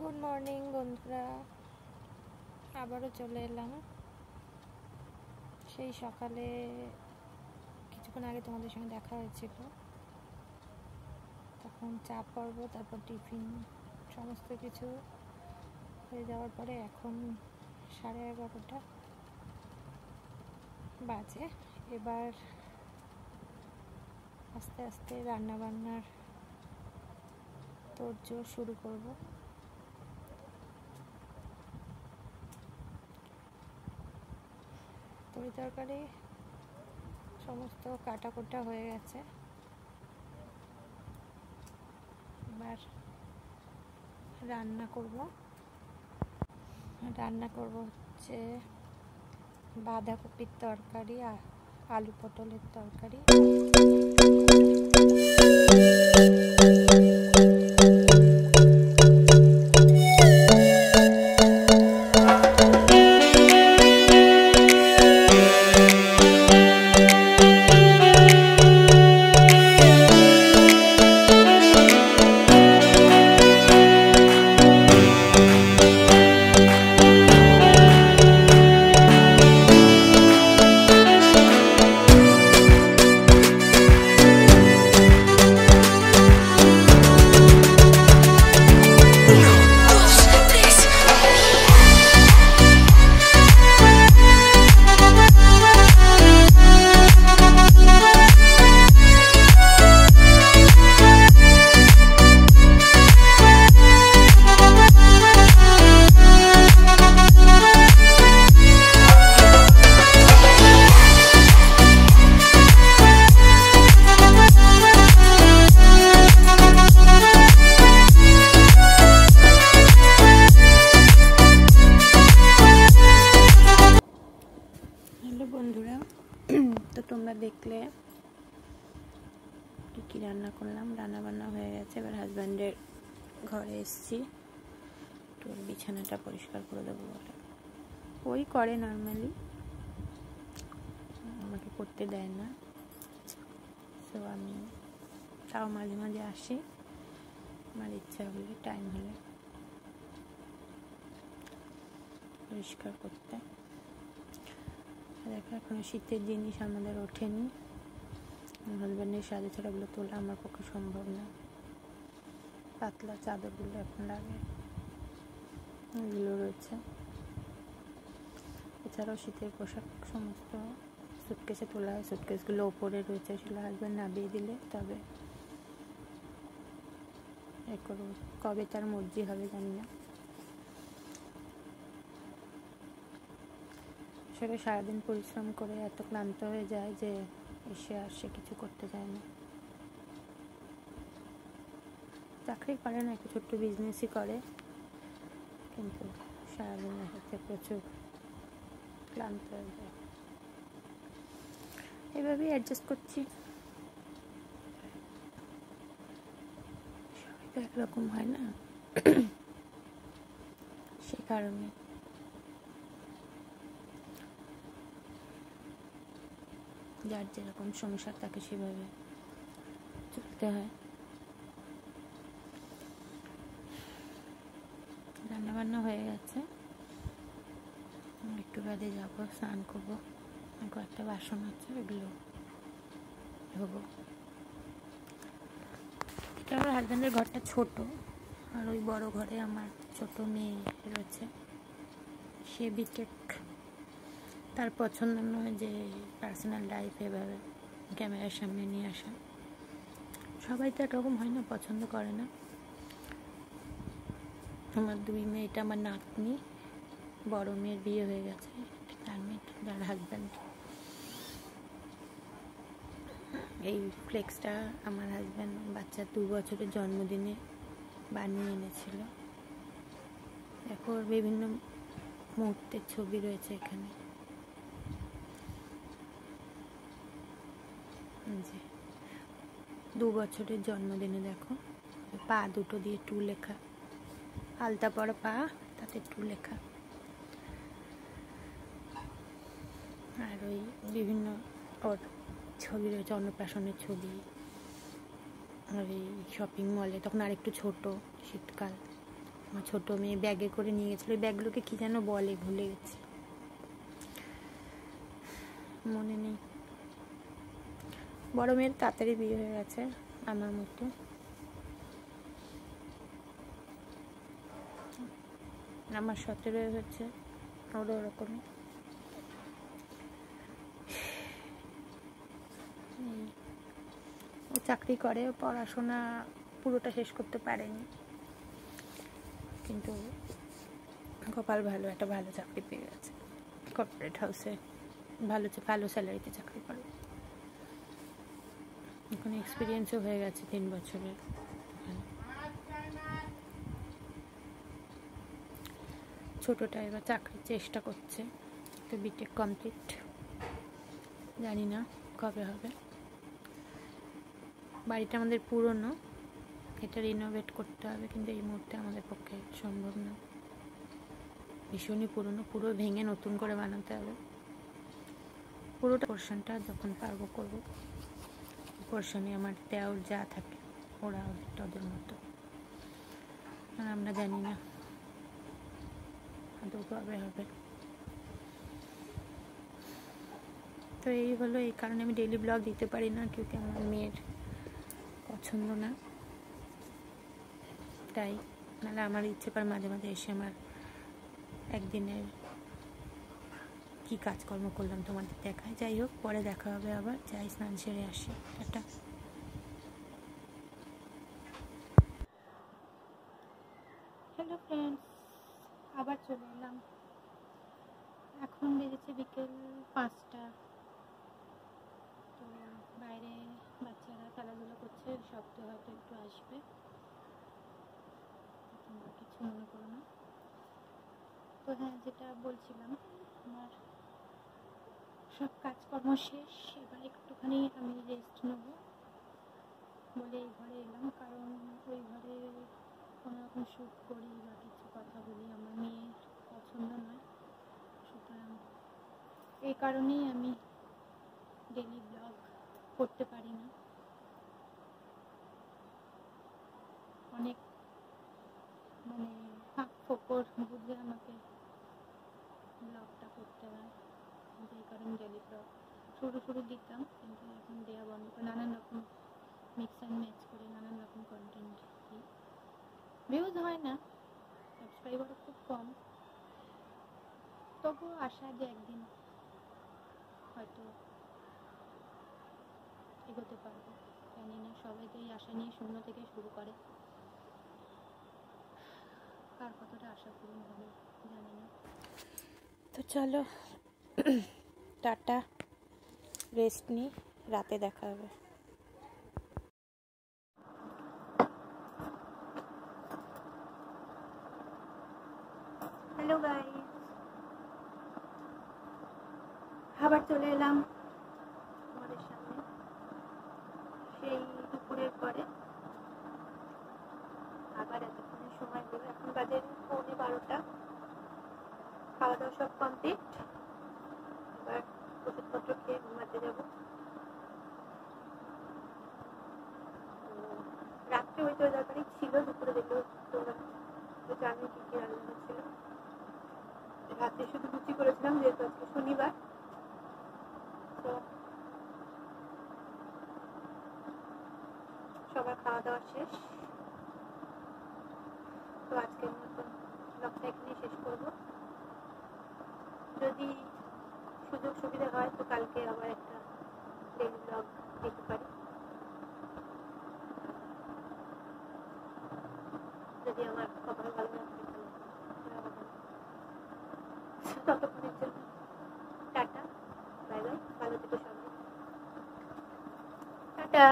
Good morning বন্ধুরা, আবারও চলে এলাম। সেই সকালে কিছুক্ষণ আগে তোমাদের সঙ্গে দেখা হয়েছিল, তখন চা পর্ব, তারপর টিফিন, সমস্ত কিছু হয়ে যাওয়ার পরে এখন 11:30 বাজে। এবার আস্তে আস্তে রান্নাবান্নার তোড়জোড় শুরু করব। তরকারি সমস্ত কাটাকুটা হয়ে গেছে, এবার রান্না করব হচ্ছে বাঁধাকপির তরকারি, আলু পটলের তরকারি। বন্ধুরা, তো তোমরা দেখলে কি রান্না করলাম। রান্না বান্না হয়ে গেছে, এবার হাজব্যান্ডের ঘরে এসেছি, তো বিছানাটা পরিষ্কার করে দেবো বলে। ওই করে নর্মালি, আমাকে করতে দেয় না, তো আমি তাও মাঝে মাঝে আসি আমার ইচ্ছা হলে, টাইম হলে পরিষ্কার করতে। দেখো, এখনো শীতের জিনিস আমাদের ওঠেনি, হাজব্যান্ডের সাজে ছাড়াগুলো তোলা আমার পক্ষে সম্ভব না। পাতলা চাদরগুলো এখন লাগে, এগুলো রয়েছে। এছাড়াও শীতের পোশাক সমস্ত সুটকেসে তোলা হয়, সুটকেসগুলো ওপরে রয়েছে, সেগুলো হাজব্যান্ড নামিয়ে দিলে তবে এ করব। কবে তার মর্জি হবে জানি না। আসলে সারাদিন পরিশ্রম করে এত ক্লান্ত হয়ে যায় যে এসে আর সে কিছু করতে চায় না। চাকরি করে না, একটা ছোট্ট বিজনেসই করে, কিন্তু সারাদিন হচ্ছে প্রচুর ক্লান্ত হয়ে যায়। এভাবেই অ্যাডজাস্ট করছি। সবাই তো একরকম হয় না, সে কারণে যার যেরকম সংসার তাকে সেভাবে চলতে হয়। রান্নাবান্না হয়ে গেছে, একটু বাদে যাবো, স্নান করবো, কয়েকটা বাসন আছে, ওগুলো ধোবো। এটা আমার হাজব্যান্ডের ঘরটা ছোট, আর ওই বড় ঘরে আমার ছোট মেয়ে রয়েছে। সে বিকেট, তার পছন্দ নয় যে পার্সোনাল লাইফ এভাবে ক্যামেরার সামনে নিয়ে আসা। সবাই তো একরকম হয় না, পছন্দ করে না। আমার দুই মেয়ে, এটা আমার নাতনি, বড় মেয়ের বিয়ে হয়ে গেছে, তার মেয়ে, যার হাজব্যান্ড। এই ফ্লেক্সটা আমার হাজব্যান্ড বাচ্চার 2 বছরের জন্মদিনে বানিয়ে এনেছিল। দেখো, বিভিন্ন মুহূর্তের ছবি রয়েছে এখানে। যে 2 বছরের জন্মদিনে দেখো, পা দুটো দিয়ে টু লেখা, আলতা পড়া পা, তাতে টু লেখা। আর ওই বিভিন্ন ওর ছবি রয়েছে, অন্নপ্রাশনের ছবি। আর এই শপিং মলে, তখন আর একটু ছোট, শীতকাল, আমার ছোটো মেয়ে ব্যাগে করে নিয়ে গেছিলো, ওই ব্যাগগুলোকে কী যেন বলে, ভুলে গেছি, মনে নেই। বড় মেয়ের তাড়াতাড়ি বিয়ে হয়ে গেছে আমার মতো। আমার 17 হচ্ছে, ওরও ওরকমই। ও চাকরি করে, পড়াশোনা পুরোটা শেষ করতে পারেনি, কিন্তু কপাল ভালো, একটা ভালো চাকরি পেয়ে গেছে কর্পোরেট হাউসে, ভালো স্যালারিতে চাকরি করে। এখন এক্সপিরিয়েন্সও হয়ে গেছে 3 বছরের। ছোটোটা এবার চাকরির চেষ্টা করছে, তো বিটেক কমপ্লিট, জানি না কবে হবে। বাড়িটা আমাদের পুরনো, এটা রিনোভেট করতে হবে, কিন্তু এই মুহূর্তে আমাদের পক্ষে সম্ভব না, ভীষণই পুরনো, পুরো ভেঙে নতুন করে বানাতে হবে। পুরোটা পোর্শনটা যখন পারবো করবো। পোর্শনে আমার দেওর যা থাকে ওরা ওদের মতো, আর আমরা জানি না আদৌ কবে হবে। তো এই হলো, এই কারণে আমি ডেইলি ব্লগ দিতে পারি না, কিউকি আমার মেয়ের পছন্দ না, তাই। নাহলে আমার ইচ্ছে করে মাঝে মাঝে এসে আমার একদিনের কী কাজকর্ম করলাম তোমাদের দেখায়। যাই হোক, পরে দেখা হবে আবার, যাই স্নান সেরে আসি, টাটা। হ্যালো ফ্রেন্ডস, আবার চলে এলাম। এখন বেজেছে বিকেল 5টা। তো বাইরে বাচ্চারা খেলাধুলো করছে, শব্দ হয়তো একটু আসবে, তোমরা কিছু মনে করো না। তো হ্যাঁ, যেটা বলছিলাম, আমার সব কাজকর্ম শেষ, এবার একটুখানি আমি রেস্ট নেব বলে এই ঘরে এলাম, কারণ ওই ঘরে কোনো রকম শ্যুট করি বা কিছু কথা বলি আমার মেয়ের পছন্দ নয়, সুতরাং এই কারণেই আমি ডেইলি ব্লগ করতে পারি না। অনেক মানে ফাঁক ফোকর বুঝে আমাকে ব্লগটা করতে হয়, যেই কারণে ডেইলি ব্লগ শুরু দিতাম, কিন্তু এখন দেওয়া বন্ধ করে নানান রকম মিক্স অ্যান্ড ম্যাচ করে নানান রকম কন্টেন্ট দিই। ভিউজ হয় না, সাবস্ক্রাইবারও খুব কম, তবুও আশা যে একদিন হয়তো এগোতে পারবো। জানি না, সবাই তো এই আশা নিয়ে শূন্য থেকে শুরু করে, কার কতটা আশা পূরণ হবে জানি না। তো চলো টাটা, রেস্ট নিই, রাতে দেখা হবে। হ্যালো গাইস, আবার চলে এলাম তোমাদের সামনে সেই দুপুরের পরে, আবার এতক্ষণের সময় হলো, এখন বাজে 11:15। খাওয়া দাওয়া সব কমপ্লিট, এবার ওষুধপত্র খেয়ে ঘুমাতে যাবো। রাত্রে ওই তরকারি ছিল, দুপুরে দেখলো তোমরা তো জানো কি কি রান্না ছিল। রাতে শুধু লুচি করেছিলাম, যেহেতু আজকে শনিবার, তো সবার খাওয়া দাওয়া শেষ। তো আজকের মতন ব্লগটা এখানে শেষ করবো। যদি সুযোগ সুবিধা হয় তো কালকে আবার একটা ডেইলি ব্লগ দিতে পারি, যদি আমার কপাল ভালো না থাকে তাহলে হবে না। ততক্ষণের জন্য টাটা, বাই বাই, ভালো থেকো সবাই, টাটা।